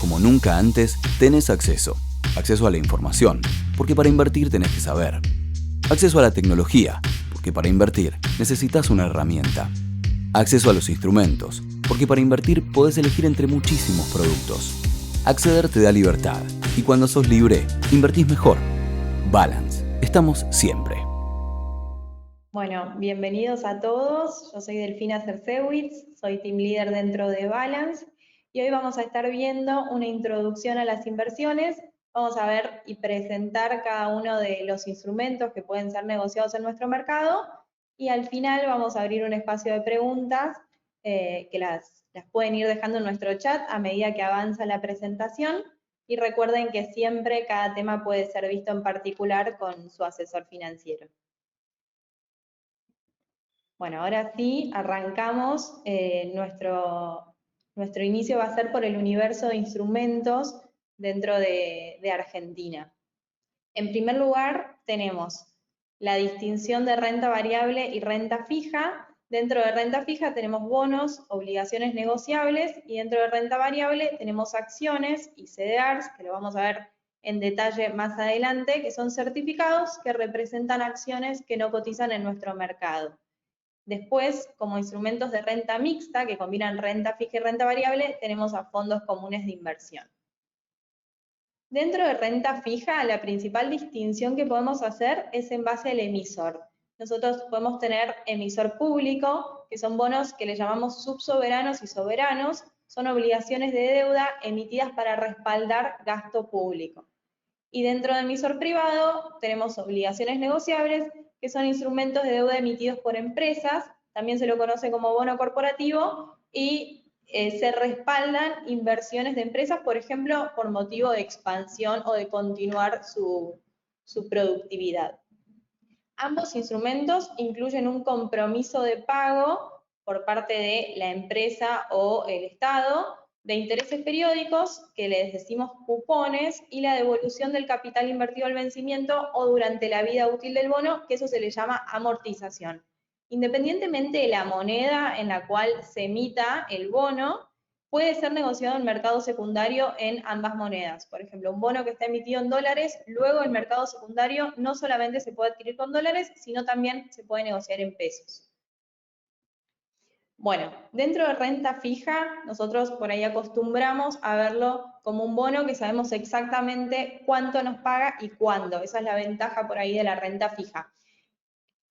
como nunca antes, tenés acceso. Acceso a la información, porque para invertir tenés que saber. Acceso a la tecnología, porque para invertir necesitas una herramienta. Acceso a los instrumentos, porque para invertir podés elegir entre muchísimos productos. Acceder te da libertad, y cuando sos libre, invertís mejor. Balance. Estamos siempre. Bueno, bienvenidos a todos. Yo soy Delfina Cercewitz, soy Team Leader dentro de Balance y hoy vamos a estar viendo una introducción a las inversiones. Vamos a ver y presentar cada uno de los instrumentos que pueden ser negociados en nuestro mercado y al final vamos a abrir un espacio de preguntas que las pueden ir dejando en nuestro chat a medida que avanza la presentación y recuerden que siempre cada tema puede ser visto en particular con su asesor financiero. Bueno, ahora sí, arrancamos. Nuestro inicio va a ser por el universo de instrumentos dentro de Argentina. En primer lugar, tenemos la distinción de renta variable y renta fija. Dentro de renta fija tenemos bonos, obligaciones negociables, y dentro de renta variable tenemos acciones y CDRs, que lo vamos a ver en detalle más adelante, que son certificados que representan acciones que no cotizan en nuestro mercado. Después, como instrumentos de renta mixta, que combinan renta fija y renta variable, tenemos a fondos comunes de inversión. Dentro de renta fija, la principal distinción que podemos hacer es en base al emisor. Nosotros podemos tener emisor público, que son bonos que le llamamos subsoberanos y soberanos, son obligaciones de deuda emitidas para respaldar gasto público. Y dentro de emisor privado tenemos obligaciones negociables, que son instrumentos de deuda emitidos por empresas, también se lo conoce como bono corporativo, y se respaldan inversiones de empresas, por ejemplo, por motivo de expansión o de continuar su productividad. Ambos instrumentos incluyen un compromiso de pago por parte de la empresa o el Estado de intereses periódicos, que les decimos cupones, y la devolución del capital invertido al vencimiento o durante la vida útil del bono, que eso se le llama amortización. Independientemente de la moneda en la cual se emita el bono, puede ser negociado en mercado secundario en ambas monedas. Por ejemplo, un bono que está emitido en dólares, luego el mercado secundario no solamente se puede adquirir con dólares, sino también se puede negociar en pesos. Bueno, dentro de renta fija, nosotros por ahí acostumbramos a verlo como un bono que sabemos exactamente cuánto nos paga y cuándo. Esa es la ventaja por ahí de la renta fija.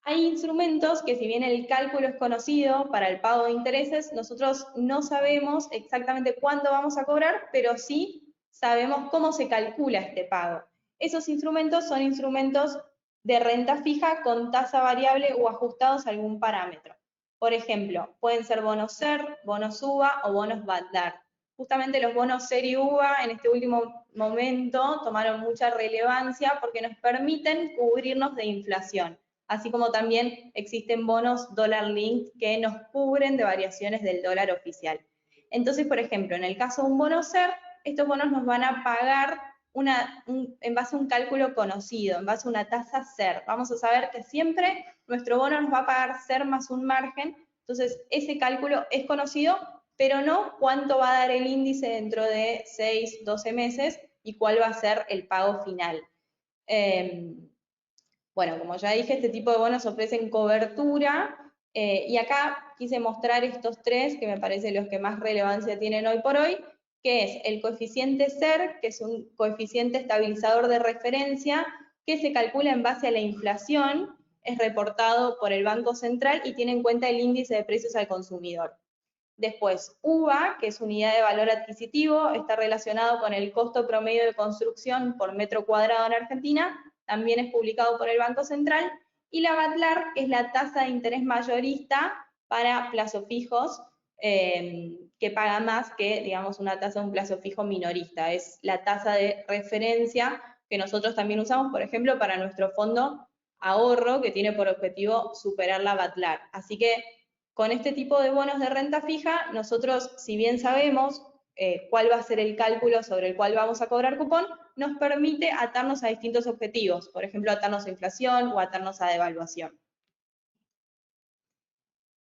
Hay instrumentos que, si bien el cálculo es conocido para el pago de intereses, nosotros no sabemos exactamente cuándo vamos a cobrar, pero sí sabemos cómo se calcula este pago. Esos instrumentos son instrumentos de renta fija con tasa variable o ajustados a algún parámetro. Por ejemplo, pueden ser bonos SER, bonos UVA o bonos BATDAR. Justamente los bonos SER y UVA en este último momento tomaron mucha relevancia porque nos permiten cubrirnos de inflación, así como también existen bonos dólar linked que nos cubren de variaciones del dólar oficial. Entonces, por ejemplo, en el caso de un bono SER, estos bonos nos van a pagar en base a un cálculo conocido, en base a una tasa SER. Vamos a saber que siempre nuestro bono nos va a pagar SER más un margen, entonces ese cálculo es conocido, pero no cuánto va a dar el índice dentro de 6, 12 meses y cuál va a ser el pago final. Bueno, como ya dije, este tipo de bonos ofrecen cobertura y acá quise mostrar estos tres que me parecen los que más relevancia tienen hoy por hoy, que es el coeficiente SER, que es un coeficiente estabilizador de referencia que se calcula en base a la inflación, es reportado por el Banco Central y tiene en cuenta el índice de precios al consumidor. Después, UVA, que es unidad de valor adquisitivo, está relacionado con el costo promedio de construcción por metro cuadrado en Argentina, también es publicado por el Banco Central, y la BATLAR, que es la tasa de interés mayorista para plazos fijos, que paga más que, digamos, una tasa de un plazo fijo minorista. Es la tasa de referencia que nosotros también usamos, por ejemplo, para nuestro fondo ahorro, que tiene por objetivo superar la BATLAR. Así que con este tipo de bonos de renta fija, nosotros, si bien sabemos cuál va a ser el cálculo sobre el cual vamos a cobrar cupón, nos permite atarnos a distintos objetivos, por ejemplo, atarnos a inflación o atarnos a devaluación.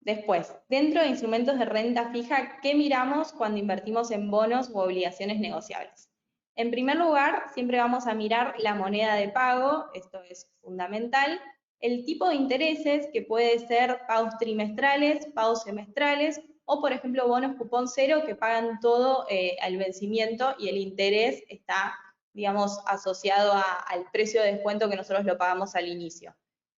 Después, dentro de instrumentos de renta fija, ¿qué miramos cuando invertimos en bonos u obligaciones negociables? En primer lugar, siempre vamos a mirar la moneda de pago, esto es fundamental, el tipo de intereses, que puede ser pagos trimestrales, pagos semestrales, o por ejemplo bonos cupón cero que pagan todo al vencimiento y el interés está, digamos, asociado al precio de descuento que nosotros lo pagamos al inicio.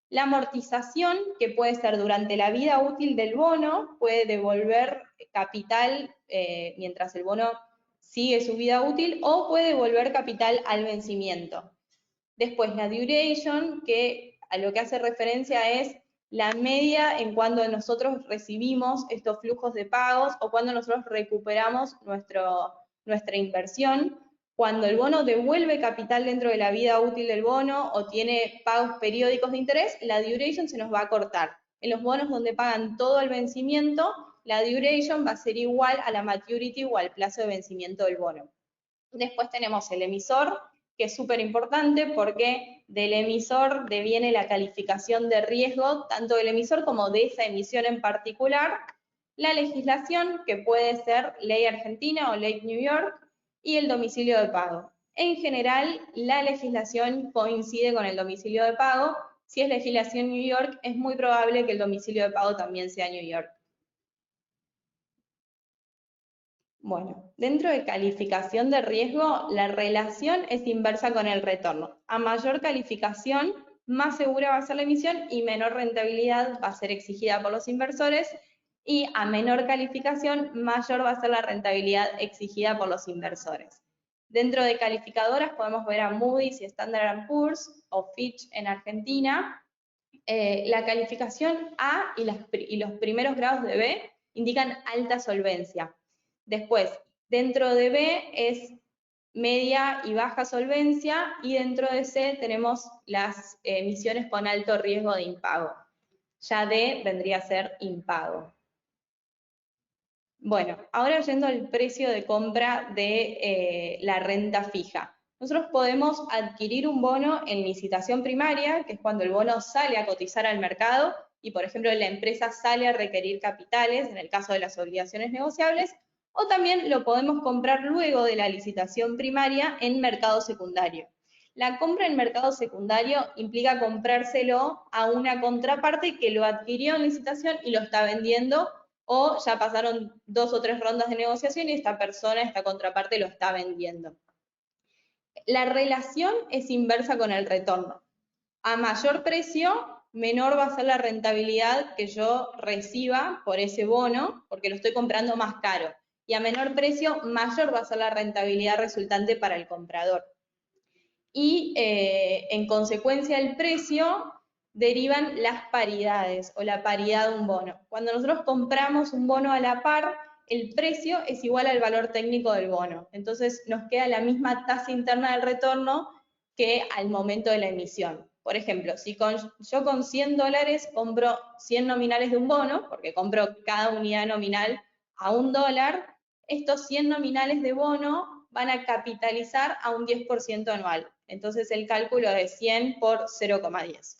La amortización, que puede ser durante la vida útil del bono, puede devolver capital mientras el bono sigue su vida útil o puede devolver capital al vencimiento. Después la duration, que a lo que hace referencia es la media en cuando nosotros recibimos estos flujos de pagos o cuando nosotros recuperamos nuestra inversión. Cuando el bono devuelve capital dentro de la vida útil del bono o tiene pagos periódicos de interés, la duration se nos va a cortar. En los bonos donde pagan todo el vencimiento, la duration va a ser igual a la maturity o al plazo de vencimiento del bono. Después tenemos el emisor, que es súper importante porque del emisor deviene la calificación de riesgo, tanto del emisor como de esa emisión en particular, la legislación, que puede ser ley argentina o ley New York, y el domicilio de pago. En general, la legislación coincide con el domicilio de pago. Si es legislación New York, es muy probable que el domicilio de pago también sea New York. Bueno, dentro de calificación de riesgo, la relación es inversa con el retorno. A mayor calificación, más segura va a ser la emisión y menor rentabilidad va a ser exigida por los inversores, y a menor calificación, mayor va a ser la rentabilidad exigida por los inversores. Dentro de calificadoras podemos ver a Moody's y Standard & Poor's o Fitch en Argentina. La calificación A y los primeros grados de B indican alta solvencia. Después, dentro de B es media y baja solvencia, y dentro de C tenemos las emisiones con alto riesgo de impago. Ya D vendría a ser impago. Bueno, ahora yendo al precio de compra de la renta fija. Nosotros podemos adquirir un bono en licitación primaria, que es cuando el bono sale a cotizar al mercado y, por ejemplo, la empresa sale a requerir capitales, en el caso de las obligaciones negociables, o también lo podemos comprar luego de la licitación primaria en mercado secundario. La compra en mercado secundario implica comprárselo a una contraparte que lo adquirió en licitación y lo está vendiendo, o ya pasaron 2 o 3 rondas de negociación y esta persona, esta contraparte, lo está vendiendo. La relación es inversa con el retorno. A mayor precio, menor va a ser la rentabilidad que yo reciba por ese bono, porque lo estoy comprando más caro. Y a menor precio, mayor va a ser la rentabilidad resultante para el comprador. Y en consecuencia del precio, derivan las paridades o la paridad de un bono. Cuando nosotros compramos un bono a la par, el precio es igual al valor técnico del bono. Entonces nos queda la misma tasa interna del retorno que al momento de la emisión. Por ejemplo, si yo con $100 compro 100 nominales de un bono, porque compro cada unidad nominal a $1, estos 100 nominales de bono van a capitalizar a un 10% anual. Entonces el cálculo es 100 por 0,10.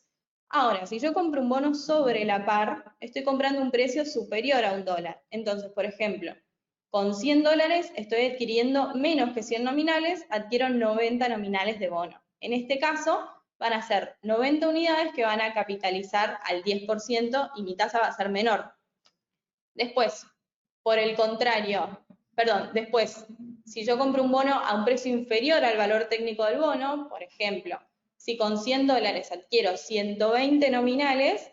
Ahora, si yo compro un bono sobre la par, estoy comprando un precio superior a $1. Entonces, por ejemplo, con $100 estoy adquiriendo menos que 100 nominales, adquiero 90 nominales de bono. En este caso, van a ser 90 unidades que van a capitalizar al 10% y mi tasa va a ser menor. Después, por el contrario, después, si yo compro un bono a un precio inferior al valor técnico del bono, por ejemplo, si con $100 adquiero 120 nominales,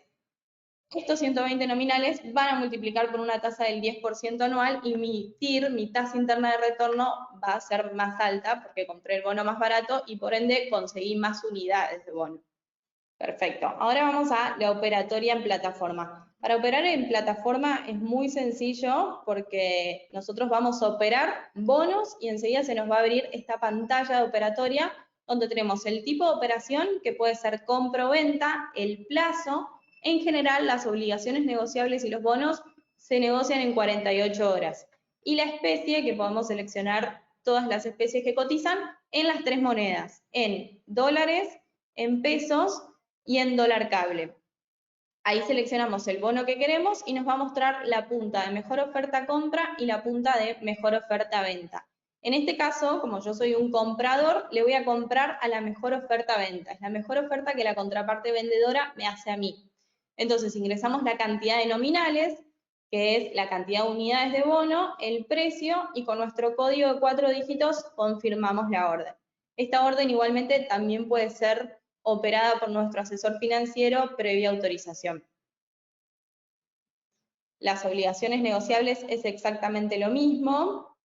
estos 120 nominales van a multiplicar por una tasa del 10% anual y mi TIR, mi tasa interna de retorno, va a ser más alta porque compré el bono más barato y por ende conseguí más unidades de bono. Perfecto. Ahora vamos a la operatoria en plataforma. Para operar en plataforma es muy sencillo porque nosotros vamos a operar bonos y enseguida se nos va a abrir esta pantalla de operatoria donde tenemos el tipo de operación, que puede ser compra o venta, el plazo. En general, las obligaciones negociables y los bonos se negocian en 48 horas. Y la especie, que podemos seleccionar todas las especies que cotizan, en las 3 monedas, en dólares, en pesos y en dólar cable. Ahí seleccionamos el bono que queremos y nos va a mostrar la punta de mejor oferta compra y la punta de mejor oferta venta. En este caso, como yo soy un comprador, le voy a comprar a la mejor oferta venta. Es la mejor oferta que la contraparte vendedora me hace a mí. Entonces ingresamos la cantidad de nominales, que es la cantidad de unidades de bono, el precio, y con nuestro código de 4 dígitos confirmamos la orden. Esta orden igualmente también puede ser operada por nuestro asesor financiero previa autorización. Las obligaciones negociables es exactamente lo mismo.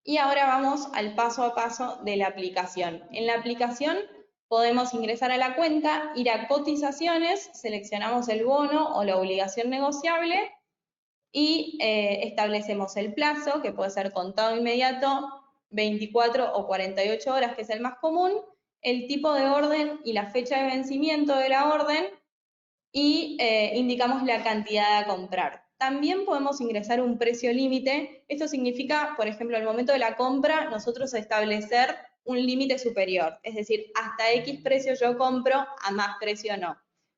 Y ahora vamos al paso a paso de la aplicación. En la aplicación podemos ingresar a la cuenta, ir a cotizaciones, seleccionamos el bono o la obligación negociable y establecemos el plazo, que puede ser contado inmediato, 24 o 48 horas, que es el más común, el tipo de orden y la fecha de vencimiento de la orden, y indicamos la cantidad a comprar. También podemos ingresar un precio límite. Esto significa, por ejemplo, al momento de la compra, nosotros establecer un límite superior. Es decir, hasta X precio yo compro, a más precio no.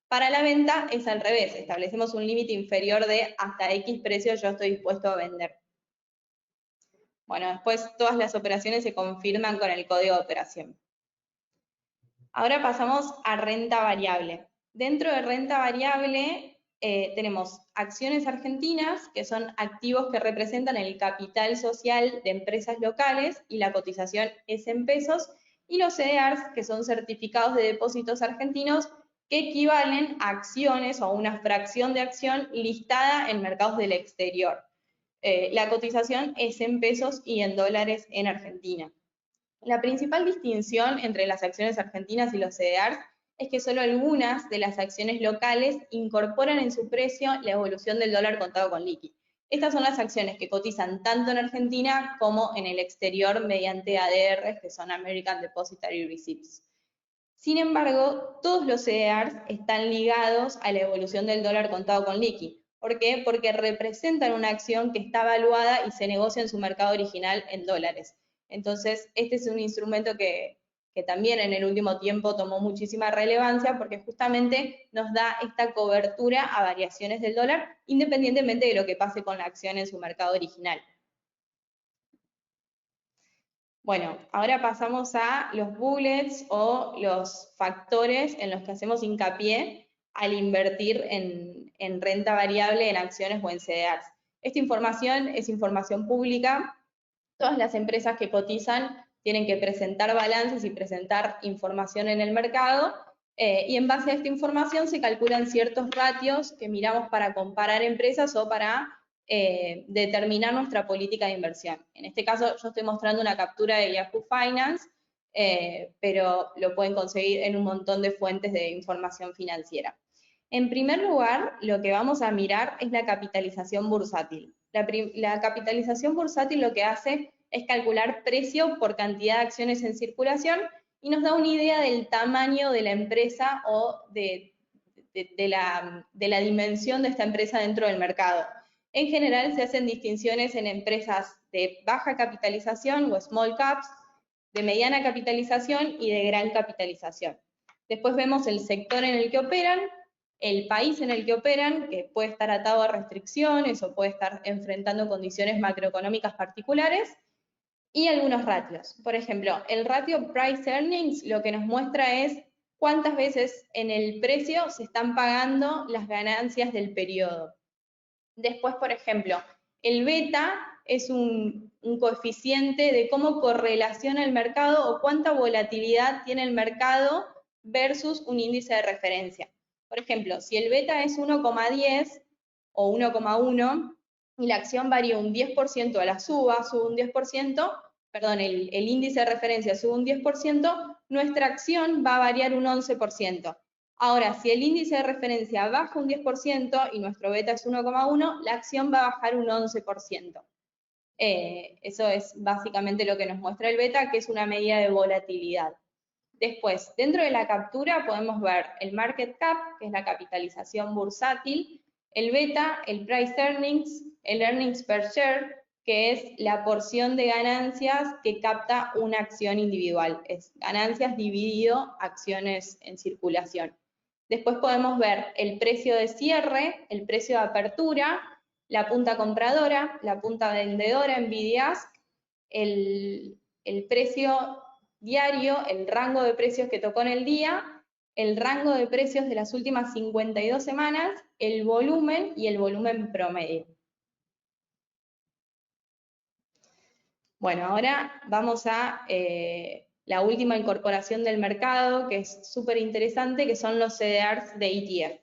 Para la venta es al revés. Establecemos un límite inferior de hasta X precio yo estoy dispuesto a vender. Bueno, después todas las operaciones se confirman con el código de operación. Ahora pasamos a renta variable. Dentro de renta variable tenemos acciones argentinas, que son activos que representan el capital social de empresas locales y la cotización es en pesos, y los CDRs, que son certificados de depósitos argentinos, que equivalen a acciones o a una fracción de acción listada en mercados del exterior. La cotización es en pesos y en dólares en Argentina. La principal distinción entre las acciones argentinas y los CDRs es que solo algunas de las acciones locales incorporan en su precio la evolución del dólar contado con liqui. Estas son las acciones que cotizan tanto en Argentina como en el exterior mediante ADRs, que son American Depositary Receipts. Sin embargo, todos los CDRs están ligados a la evolución del dólar contado con liqui. ¿Por qué? Porque representan una acción que está evaluada y se negocia en su mercado original en dólares. Entonces, este es un instrumento que también en el último tiempo tomó muchísima relevancia porque justamente nos da esta cobertura a variaciones del dólar independientemente de lo que pase con la acción en su mercado original. Bueno, ahora pasamos a los bullets o los factores en los que hacemos hincapié al invertir en renta variable, en acciones o en CDRs. Esta información es información pública. Todas las empresas que cotizan tienen que presentar balances y presentar información en el mercado, y en base a esta información se calculan ciertos ratios que miramos para comparar empresas o para determinar nuestra política de inversión. En este caso yo estoy mostrando una captura de Yahoo Finance, pero lo pueden conseguir en un montón de fuentes de información financiera. En primer lugar, lo que vamos a mirar es la capitalización bursátil. La capitalización bursátil lo que hace es calcular precio por cantidad de acciones en circulación y nos da una idea del tamaño de la empresa o de la dimensión de esta empresa dentro del mercado. En general se hacen distinciones en empresas de baja capitalización o small caps, de mediana capitalización y de gran capitalización. Después vemos el sector en el que operan, el país en el que operan, que puede estar atado a restricciones o puede estar enfrentando condiciones macroeconómicas particulares, y algunos ratios. Por ejemplo, el ratio price earnings lo que nos muestra es cuántas veces en el precio se están pagando las ganancias del periodo. Después, por ejemplo, el beta es un coeficiente de cómo correlaciona el mercado o cuánta volatilidad tiene el mercado versus un índice de referencia. Por ejemplo, si el beta es 1,10 o 1,1 y la acción varía un 10% a la suba, sube un 10%, perdón, el índice de referencia sube un 10%, nuestra acción va a variar un 11%. Ahora, si el índice de referencia baja un 10% y nuestro beta es 1,1, la acción va a bajar un 11%. Eso es básicamente lo que nos muestra el beta, que es una medida de volatilidad. Después, dentro de la captura podemos ver el market cap, que es la capitalización bursátil, el beta, el price earnings, el earnings per share, que es la porción de ganancias que capta una acción individual. Es ganancias dividido acciones en circulación. Después podemos ver el precio de cierre, el precio de apertura, la punta compradora, la punta vendedora en BDASK, el precio diario, el rango de precios que tocó en el día, el rango de precios de las últimas 52 semanas, el volumen y el volumen promedio. Bueno, ahora vamos a la última incorporación del mercado, que es súper interesante, que son los CDRs de ETF.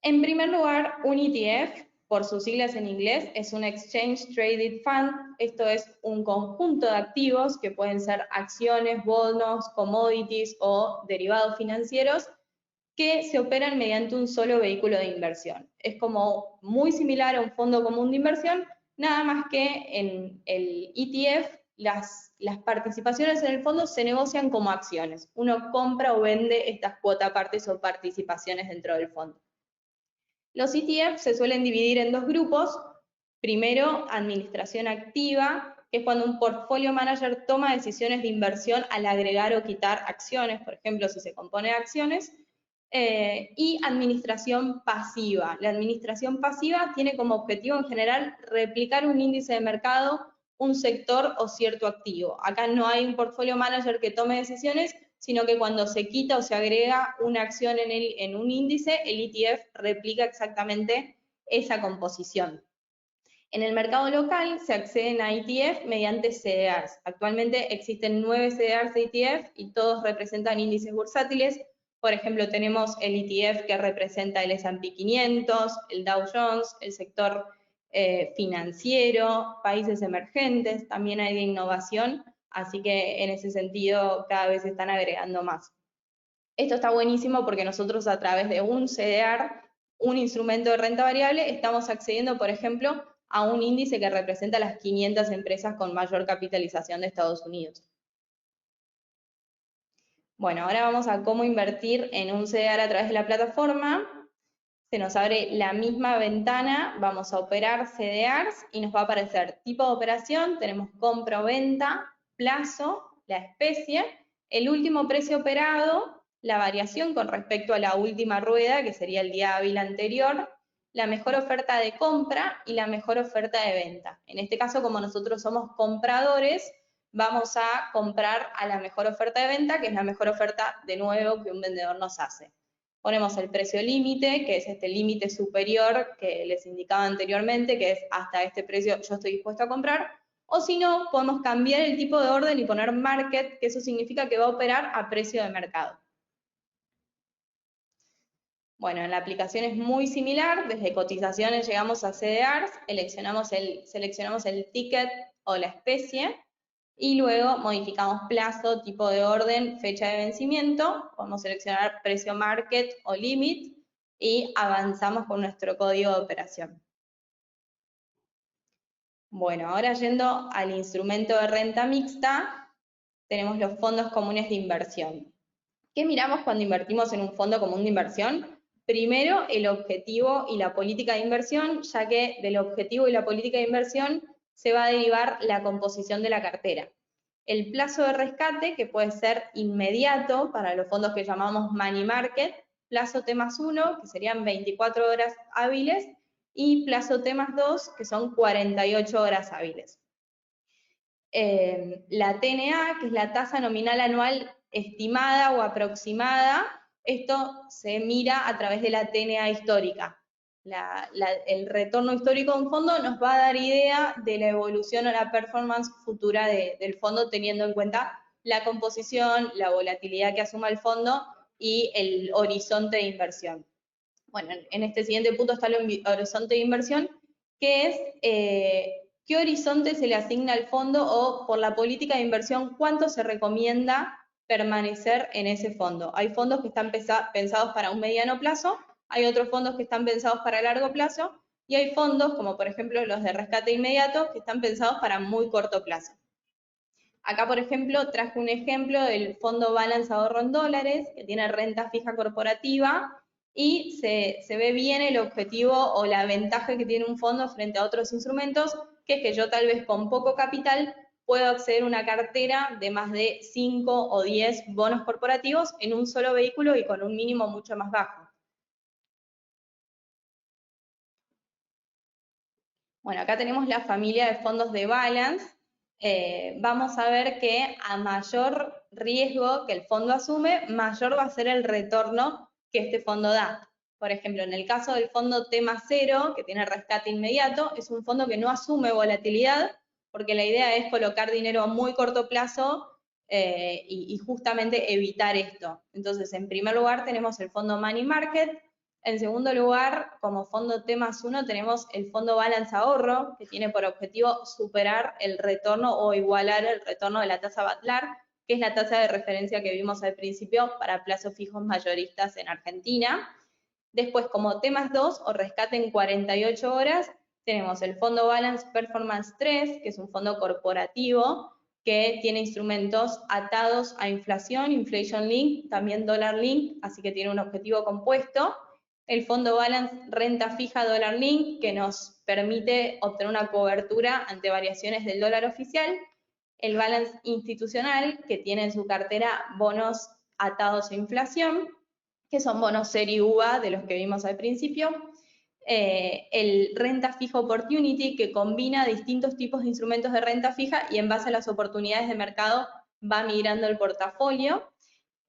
En primer lugar, un ETF, por sus siglas en inglés, es un Exchange Traded Fund. Esto es un conjunto de activos que pueden ser acciones, bonos, commodities o derivados financieros que se operan mediante un solo vehículo de inversión. Es como muy similar a un fondo común de inversión, nada más que en el ETF las participaciones en el fondo se negocian como acciones. Uno compra o vende estas cuotas partes o participaciones dentro del fondo. Los ETF se suelen dividir en dos grupos. Primero, administración activa, que es cuando un portfolio manager toma decisiones de inversión al agregar o quitar acciones, por ejemplo, si se compone de acciones. Y administración pasiva. La administración pasiva tiene como objetivo en general replicar un índice de mercado, un sector o cierto activo. Acá no hay un portfolio manager que tome decisiones, sino que cuando se quita o se agrega una acción en un índice, el ETF replica exactamente esa composición. En el mercado local se acceden a ETF mediante CDRs. Actualmente existen 9 CDRs de ETF y todos representan índices bursátiles. Por ejemplo, tenemos el ETF que representa el S&P 500, el Dow Jones, el sector financiero, países emergentes, también hay de innovación, así que en ese sentido cada vez se están agregando más. Esto está buenísimo porque nosotros a través de un CDR, un instrumento de renta variable, estamos accediendo, por ejemplo, a un índice que representa las 500 empresas con mayor capitalización de Estados Unidos. Bueno, ahora vamos a cómo invertir en un CDR a través de la plataforma. Se nos abre la misma ventana, vamos a operar CDRs y nos va a aparecer tipo de operación, tenemos compra o venta, plazo, la especie, el último precio operado, la variación con respecto a la última rueda, que sería el día hábil anterior, la mejor oferta de compra y la mejor oferta de venta. En este caso, como nosotros somos compradores, vamos a comprar a la mejor oferta de venta, que es la mejor oferta de nuevo que un vendedor nos hace. Ponemos el precio límite, que es este límite superior que les indicaba anteriormente, que es hasta este precio yo estoy dispuesto a comprar, o si no, podemos cambiar el tipo de orden y poner market, que eso significa que va a operar a precio de mercado. Bueno, en la aplicación es muy similar, desde cotizaciones llegamos a CDRs, seleccionamos el ticket o la especie, y luego modificamos plazo, tipo de orden, fecha de vencimiento, podemos seleccionar precio market o limit y avanzamos con nuestro código de operación. Bueno, ahora yendo al instrumento de renta mixta, tenemos los fondos comunes de inversión. ¿Qué miramos cuando invertimos en un fondo común de inversión? Primero, el objetivo y la política de inversión, ya que del objetivo y la política de inversión se va a derivar la composición de la cartera. El plazo de rescate, que puede ser inmediato para los fondos que llamamos money market, plazo T+1, que serían 24 horas hábiles, y plazo T+2, que son 48 horas hábiles. La TNA, que es la tasa nominal anual estimada o aproximada, esto se mira a través de la TNA histórica. El retorno histórico de un fondo nos va a dar idea de la evolución o la performance futura del fondo, teniendo en cuenta la composición, la volatilidad que asuma el fondo y el horizonte de inversión. Bueno, en este siguiente punto está el horizonte de inversión, que es qué horizonte se le asigna al fondo o por la política de inversión, cuánto se recomienda permanecer en ese fondo. Hay fondos que están pensados para un mediano plazo, hay otros fondos que están pensados para largo plazo, y hay fondos, como por ejemplo los de rescate inmediato, que están pensados para muy corto plazo. Acá, por ejemplo, traje un ejemplo del fondo Balance Ahorro en Dólares, que tiene renta fija corporativa, y se ve bien el objetivo o la ventaja que tiene un fondo frente a otros instrumentos, que es que yo tal vez con poco capital puedo acceder a una cartera de más de 5 o 10 bonos corporativos en un solo vehículo y con un mínimo mucho más bajo. Bueno, acá tenemos la familia de fondos de balance. Vamos a ver que a mayor riesgo que el fondo asume, mayor va a ser el retorno que este fondo da. Por ejemplo, en el caso del fondo tema cero, que tiene rescate inmediato, es un fondo que no asume volatilidad, porque la idea es colocar dinero a muy corto plazo y justamente evitar esto. Entonces, en primer lugar tenemos el fondo Money Market. En segundo lugar, como fondo T+1, tenemos el fondo Balance Ahorro, que tiene por objetivo superar el retorno o igualar el retorno de la tasa Badlar, que es la tasa de referencia que vimos al principio para plazos fijos mayoristas en Argentina. Después, como T+2 o rescate en 48 horas, tenemos el fondo Balance Performance 3, que es un fondo corporativo que tiene instrumentos atados a inflación, Inflation Link, también Dollar Link, así que tiene un objetivo compuesto. El fondo Balance Renta Fija Dollar Link, que nos permite obtener una cobertura ante variaciones del dólar oficial. El Balance Institucional, que tiene en su cartera bonos atados a inflación, que son bonos serie UVA de los que vimos al principio. El Renta Fija Opportunity, que combina distintos tipos de instrumentos de renta fija y en base a las oportunidades de mercado va migrando el portafolio.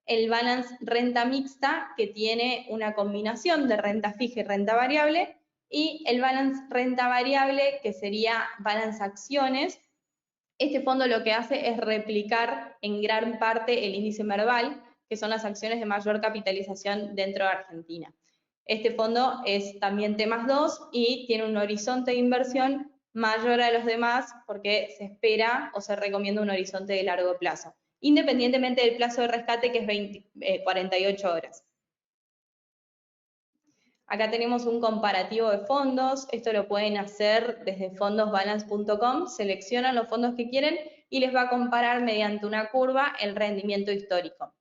El Balance Renta Mixta, que tiene una combinación de renta fija y renta variable, y el Balance Renta Variable, que sería Balance Acciones. Este fondo lo que hace es replicar en gran parte el índice Merval, que son las acciones de mayor capitalización dentro de Argentina. Este fondo es también T+2 y tiene un horizonte de inversión mayor a los demás porque se espera o se recomienda un horizonte de largo plazo, independientemente del plazo de rescate, que es 48 horas. Acá tenemos un comparativo de fondos. Esto lo pueden hacer desde fondosbalance.com. Seleccionan los fondos que quieren y les va a comparar mediante una curva el rendimiento histórico.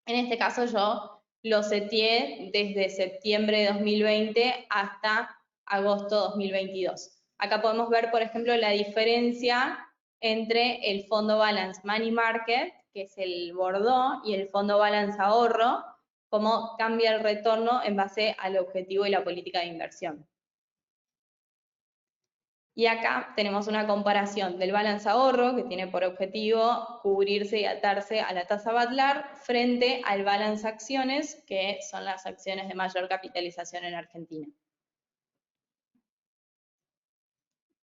En este caso yo lo seteé desde septiembre de 2020 hasta agosto de 2022. Acá podemos ver, por ejemplo, la diferencia entre el fondo Balance Money Market, que es el Bordeaux, y el fondo Balance Ahorro, cómo cambia el retorno en base al objetivo y la política de inversión. Y acá tenemos una comparación del Balance Ahorro, que tiene por objetivo cubrirse y atarse a la tasa Badlar, frente al Balance Acciones, que son las acciones de mayor capitalización en Argentina.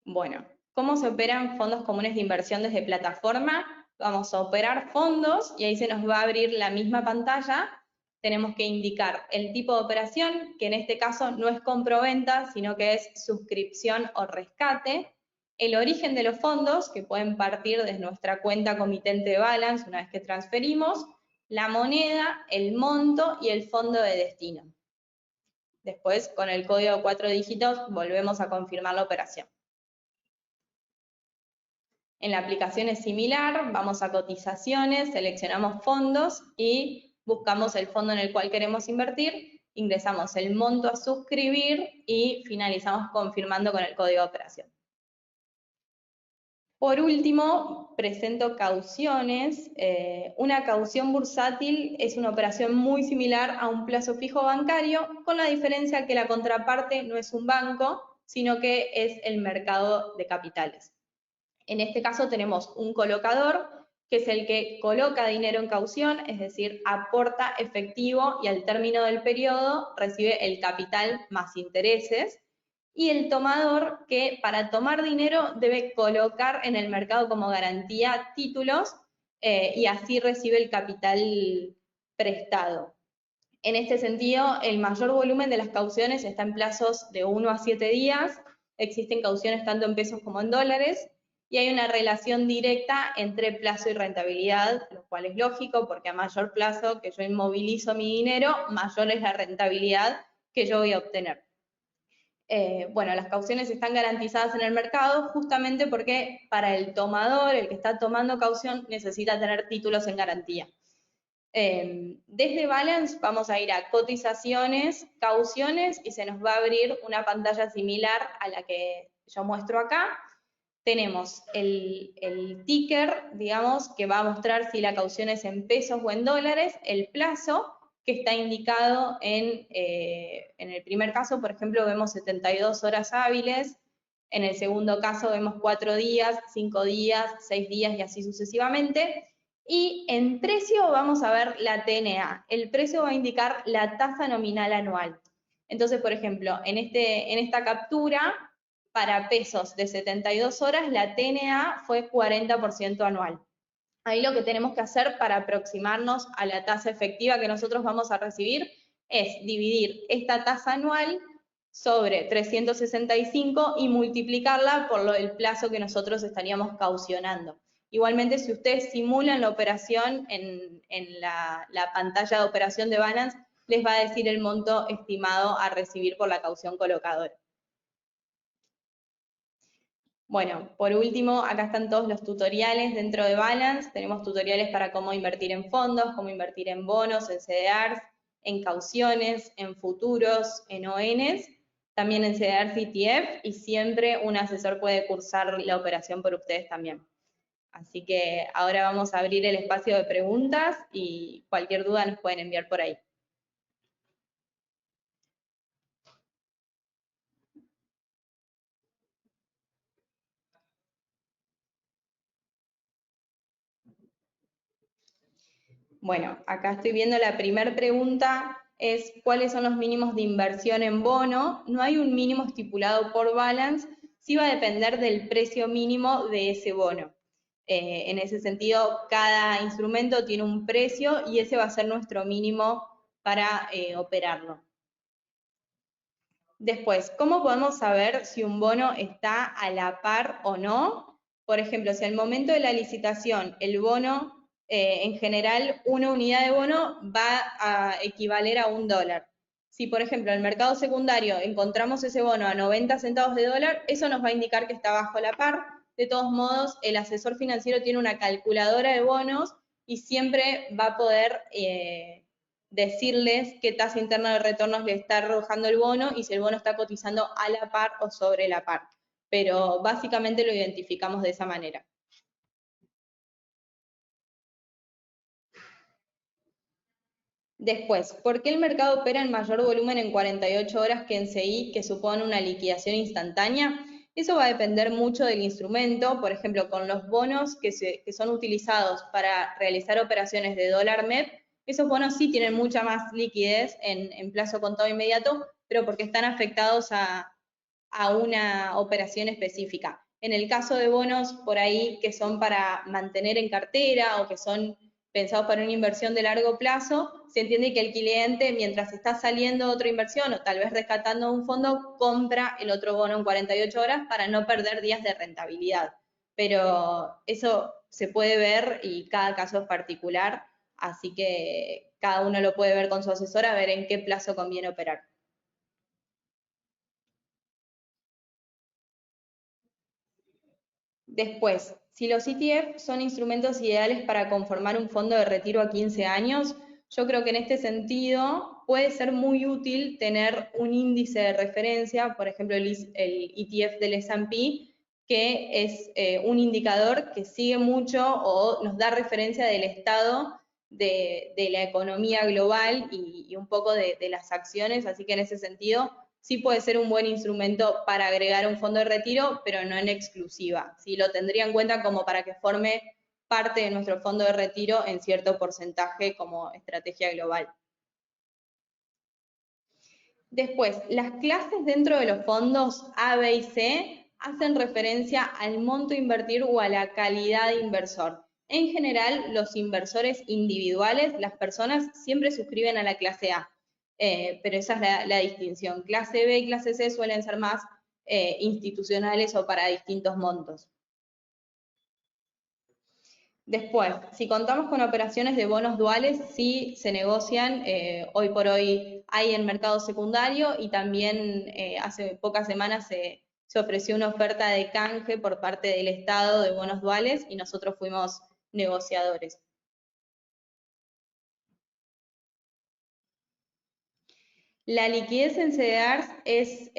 Bueno, ¿cómo se operan fondos comunes de inversión desde plataforma? Vamos a operar fondos y ahí se nos va a abrir la misma pantalla. Tenemos que indicar el tipo de operación, que en este caso no es compra-venta, sino que es suscripción o rescate. El origen de los fondos, que pueden partir desde nuestra cuenta comitente de balance una vez que transferimos. La moneda, el monto y el fondo de destino. Después, con el código de 4 dígitos, volvemos a confirmar la operación. En la aplicación es similar, vamos a cotizaciones, seleccionamos fondos y buscamos el fondo en el cual queremos invertir, ingresamos el monto a suscribir y finalizamos confirmando con el código de operación. Por último, presento cauciones. Una caución bursátil es una operación muy similar a un plazo fijo bancario, con la diferencia que la contraparte no es un banco, sino que es el mercado de capitales. En este caso tenemos un colocador, que es el que coloca dinero en caución, es decir, aporta efectivo y al término del periodo recibe el capital más intereses. Y el tomador, que para tomar dinero debe colocar en el mercado como garantía títulos y así recibe el capital prestado. En este sentido, el mayor volumen de las cauciones está en plazos de 1 a 7 días. Existen cauciones tanto en pesos como en dólares. Y hay una relación directa entre plazo y rentabilidad, lo cual es lógico porque a mayor plazo que yo inmovilizo mi dinero, mayor es la rentabilidad que yo voy a obtener. Bueno, las cauciones están garantizadas en el mercado justamente porque para el tomador, el que está tomando caución, necesita tener títulos en garantía. Desde Balance vamos a ir a cotizaciones, cauciones y se nos va a abrir una pantalla similar a la que yo muestro acá. tenemos el ticker, digamos, que va a mostrar si la caución es en pesos o en dólares, el plazo, que está indicado en el primer caso, por ejemplo, vemos 72 horas hábiles, en el segundo caso vemos 4 días, 5 días, 6 días y así sucesivamente. Y en precio vamos a ver la TNA. El precio va a indicar la tasa nominal anual. Entonces, por ejemplo, en esta captura, para pesos de 72 horas, la TNA fue 40% anual. Ahí lo que tenemos que hacer para aproximarnos a la tasa efectiva que nosotros vamos a recibir es dividir esta tasa anual sobre 365 y multiplicarla por el plazo que nosotros estaríamos caucionando. Igualmente, si ustedes simulan la operación en la pantalla de operación de Balance, les va a decir el monto estimado a recibir por la caución colocadora. Bueno, por último, acá están todos los tutoriales dentro de Balance. Tenemos tutoriales para cómo invertir en fondos, cómo invertir en bonos, en CDRs, en cauciones, en futuros, en ONs, también en CDRs y ETF, y siempre un asesor puede cursar la operación por ustedes también. Así que ahora vamos a abrir el espacio de preguntas y cualquier duda nos pueden enviar por ahí. Bueno, acá estoy viendo la primera pregunta, es ¿cuáles son los mínimos de inversión en bono? No hay un mínimo estipulado por Balance, sí va a depender del precio mínimo de ese bono. En ese sentido, cada instrumento tiene un precio y ese va a ser nuestro mínimo para operarlo. Después, ¿cómo podemos saber si un bono está a la par o no? Por ejemplo, si al momento de la licitación el bono, en general, una unidad de bono va a equivaler a $1. Si, por ejemplo, en el mercado secundario encontramos ese bono a 90 centavos de dólar, eso nos va a indicar que está bajo la par. De todos modos, el asesor financiero tiene una calculadora de bonos y siempre va a poder decirles qué tasa interna de retornos le está arrojando el bono y si el bono está cotizando a la par o sobre la par. Pero básicamente lo identificamos de esa manera. Después, ¿por qué el mercado opera en mayor volumen en 48 horas que en CI, que supone una liquidación instantánea? Eso va a depender mucho del instrumento. Por ejemplo, con los bonos que son utilizados para realizar operaciones de dólar MEP, esos bonos sí tienen mucha más liquidez en plazo contado inmediato, pero porque están afectados a una operación específica. En el caso de bonos por ahí que son para mantener en cartera o que son pensados para una inversión de largo plazo, se entiende que el cliente, mientras está saliendo otra inversión o tal vez rescatando un fondo, compra el otro bono en 48 horas para no perder días de rentabilidad. Pero eso se puede ver y cada caso es particular, así que cada uno lo puede ver con su asesora, a ver en qué plazo conviene operar. Después, si los ETF son instrumentos ideales para conformar un fondo de retiro a 15 años, yo creo que en este sentido puede ser muy útil tener un índice de referencia, por ejemplo el ETF del S&P, que es un indicador que sigue mucho o nos da referencia del estado de la economía global y un poco de las acciones, así que en ese sentido sí puede ser un buen instrumento para agregar un fondo de retiro, pero no en exclusiva. Sí, lo tendría en cuenta como para que forme parte de nuestro fondo de retiro en cierto porcentaje como estrategia global. Después, las clases dentro de los fondos A, B y C hacen referencia al monto a invertir o a la calidad de inversor. En general, los inversores individuales, las personas, siempre suscriben a la clase A. Pero esa es la distinción. Clase B y clase C suelen ser más institucionales o para distintos montos. Después, si contamos con operaciones de bonos duales, sí se negocian, hoy por hoy hay en mercado secundario y también hace pocas semanas se ofreció una oferta de canje por parte del Estado de bonos duales y nosotros fuimos negociadores. La liquidez en CDRs es,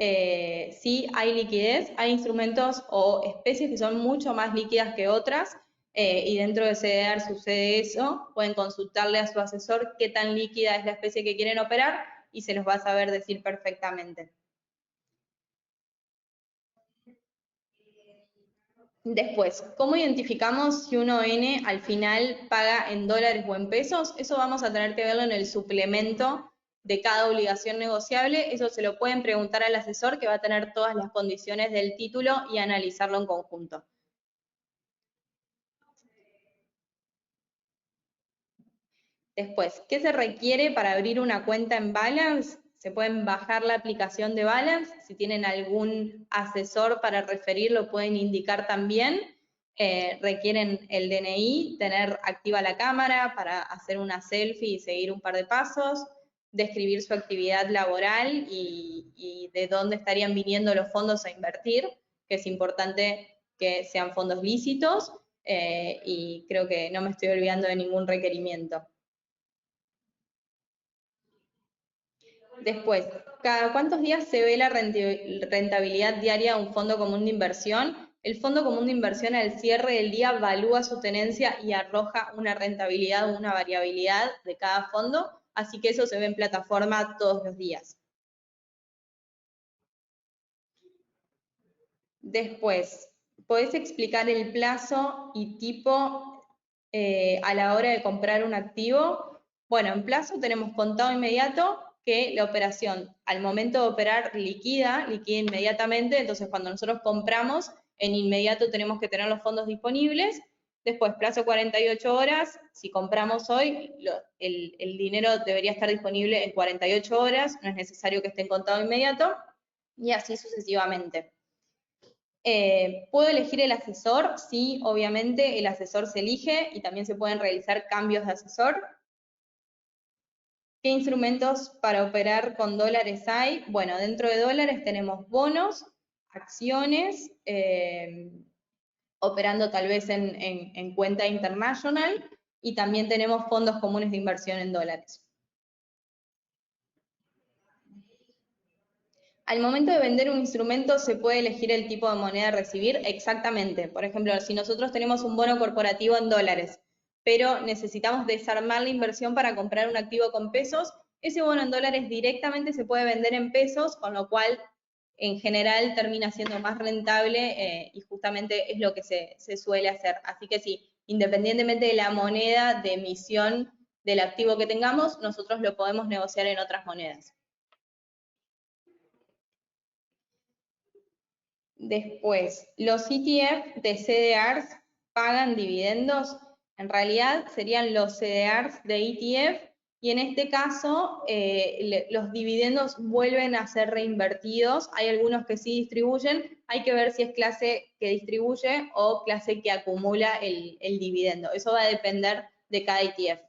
sí hay liquidez, hay instrumentos o especies que son mucho más líquidas que otras, y dentro de CDR sucede eso. Pueden consultarle a su asesor qué tan líquida es la especie que quieren operar y se los va a saber decir perfectamente. Después, ¿cómo identificamos si un ON al final paga en dólares o en pesos? Eso vamos a tener que verlo en el suplemento de cada obligación negociable. Eso se lo pueden preguntar al asesor, que va a tener todas las condiciones del título y analizarlo en conjunto. Después, ¿qué se requiere para abrir una cuenta en Balance? Se pueden bajar la aplicación de Balance. Si tienen algún asesor para referir, lo pueden indicar también. Requieren el DNI, tener activa la cámara para hacer una selfie y seguir un par de pasos, describir su actividad laboral y de dónde estarían viniendo los fondos a invertir, que es importante que sean fondos lícitos, y creo que no me estoy olvidando de ningún requerimiento. Después, ¿cada cuántos días se ve la rentabilidad diaria de un fondo común de inversión? El fondo común de inversión al cierre del día evalúa su tenencia y arroja una rentabilidad o una variabilidad de cada fondo, así que eso se ve en plataforma todos los días. Después, ¿podés explicar el plazo y tipo a la hora de comprar un activo? Bueno, en plazo tenemos contado inmediato, que la operación al momento de operar liquida inmediatamente, entonces cuando nosotros compramos, en inmediato tenemos que tener los fondos disponibles. Después, plazo 48 horas, si compramos hoy, el dinero debería estar disponible en 48 horas, no es necesario que esté en contado inmediato, y así sucesivamente. ¿Puedo elegir el asesor? Sí, obviamente el asesor se elige y también se pueden realizar cambios de asesor. ¿Qué instrumentos para operar con dólares hay? Bueno, dentro de dólares tenemos bonos, acciones, operando tal vez en cuenta internacional, y también tenemos fondos comunes de inversión en dólares. Al momento de vender un instrumento, ¿se puede elegir el tipo de moneda a recibir? Exactamente. Por ejemplo, si nosotros tenemos un bono corporativo en dólares, pero necesitamos desarmar la inversión para comprar un activo con pesos, ese bono en dólares directamente se puede vender en pesos, con lo cual en general termina siendo más rentable, y justamente es lo que se suele hacer. Así que sí, independientemente de la moneda de emisión del activo que tengamos, nosotros lo podemos negociar en otras monedas. Después, los ETF de CDRs pagan dividendos. En realidad serían los CDRs de ETF, y en este caso los dividendos vuelven a ser reinvertidos. Hay algunos que sí distribuyen, hay que ver si es clase que distribuye o clase que acumula el dividendo. Eso va a depender de cada ETF.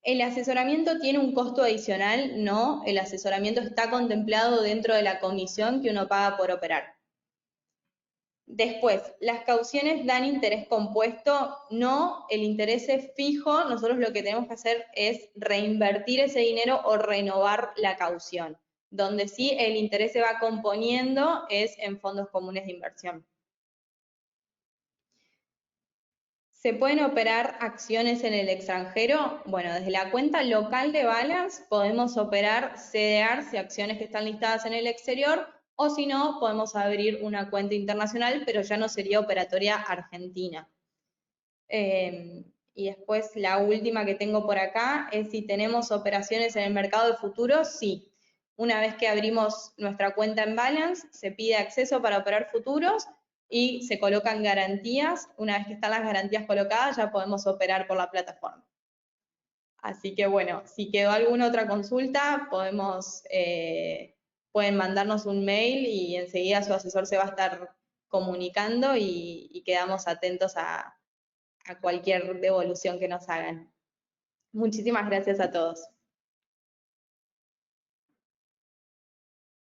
¿El asesoramiento tiene un costo adicional? No, el asesoramiento está contemplado dentro de la comisión que uno paga por operar. Después, ¿las cauciones dan interés compuesto? No, el interés es fijo. Nosotros lo que tenemos que hacer es reinvertir ese dinero o renovar la caución. Donde sí el interés se va componiendo es en fondos comunes de inversión. ¿Se pueden operar acciones en el extranjero? Bueno, desde la cuenta local de Balance podemos operar CDRs y acciones que están listadas en el exterior, o si no, podemos abrir una cuenta internacional, pero ya no sería operatoria argentina. Y después la última que tengo por acá es si tenemos operaciones en el mercado de futuros. Sí. Una vez que abrimos nuestra cuenta en Balance, se pide acceso para operar futuros y se colocan garantías. Una vez que están las garantías colocadas, ya podemos operar por la plataforma. Así que bueno, si quedó alguna otra consulta, pueden mandarnos un mail y enseguida su asesor se va a estar comunicando y quedamos atentos a cualquier devolución que nos hagan. Muchísimas gracias a todos.